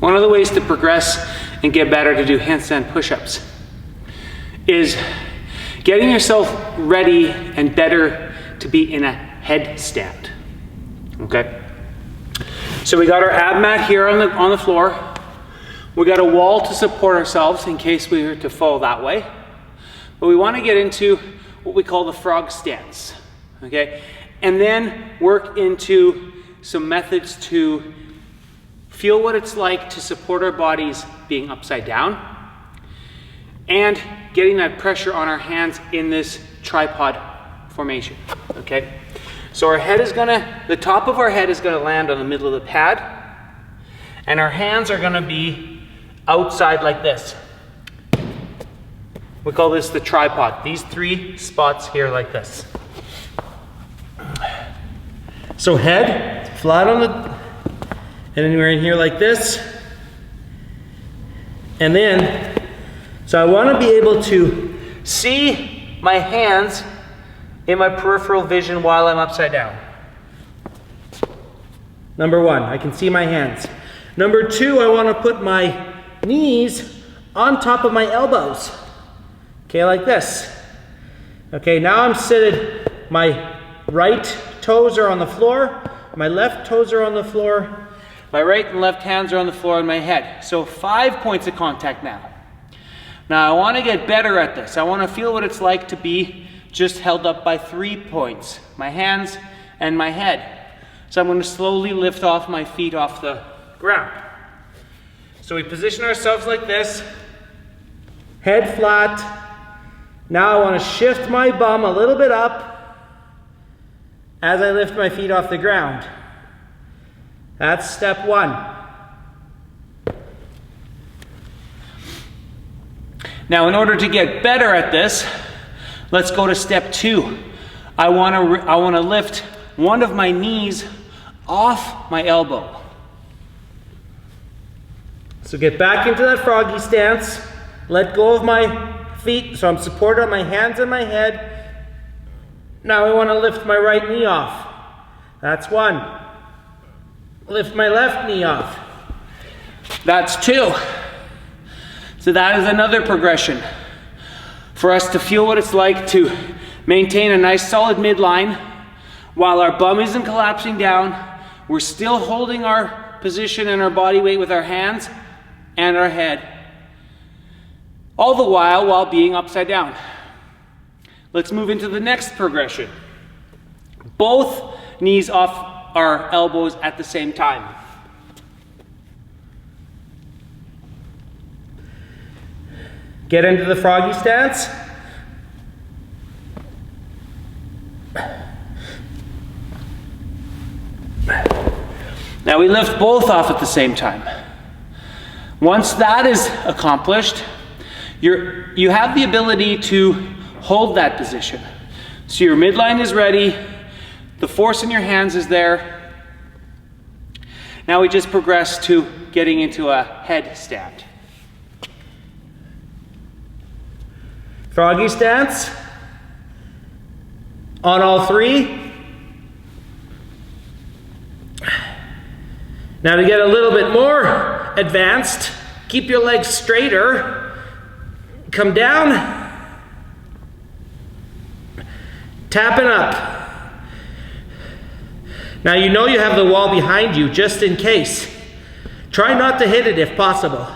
One of the ways to progress and get better to do handstand push-ups is getting yourself ready and better to be in a headstand. Okay? So we got our ab mat here on the floor. We got a wall to support ourselves in case we were to fall that way. But we want to get into what we call the frog stance. Okay? And then work into some methods to feel what it's like to support our bodies being upside down and getting that pressure on our hands in this tripod formation. Okay? So our head is the top of our head is gonna land on the middle of the pad, and our hands are gonna be outside like this. We call this the tripod. These 3 spots here like this. So head flat on the, and then we're in here like this. And then, so I wanna be able to see my hands in my peripheral vision while I'm upside down. Number 1, I can see my hands. Number 2, I want to put my knees on top of my elbows. Okay, like this. Okay, now I'm seated. My right toes are on the floor. My left toes are on the floor. My right and left hands are on the floor in my head. So 5 points of contact now. Now I want to get better at this. I want to feel what it's like to be just held up by 3 points, my hands and my head. So I'm going to slowly lift off my feet off the ground. So we position ourselves like this, head flat. Now I want to shift my bum a little bit up as I lift my feet off the ground. That's step 1. Now in order to get better at this, let's go to step 2. I want to lift one of my knees off my elbow. So get back into that froggy stance. Let go of my feet so I'm supported on my hands and my head. Now I want to lift my right knee off. That's 1. Lift my left knee off. That's 2. So that is another progression for us to feel what it's like to maintain a nice solid midline while our bum isn't collapsing down. We're still holding our position and our body weight with our hands and our head, all the while being upside down. Let's move into the next progression. Both knees off our elbows at the same time. Get into the froggy stance. Now we lift both off at the same time. Once that is accomplished, you have the ability to hold that position. So your midline is ready, the force in your hands is there. Now we just progress to getting into a headstand. Froggy stance on all 3. Now to get a little bit more advanced, keep your legs straighter, come down, tapping up. Now you know you have the wall behind you just in case. Try not to hit it if possible.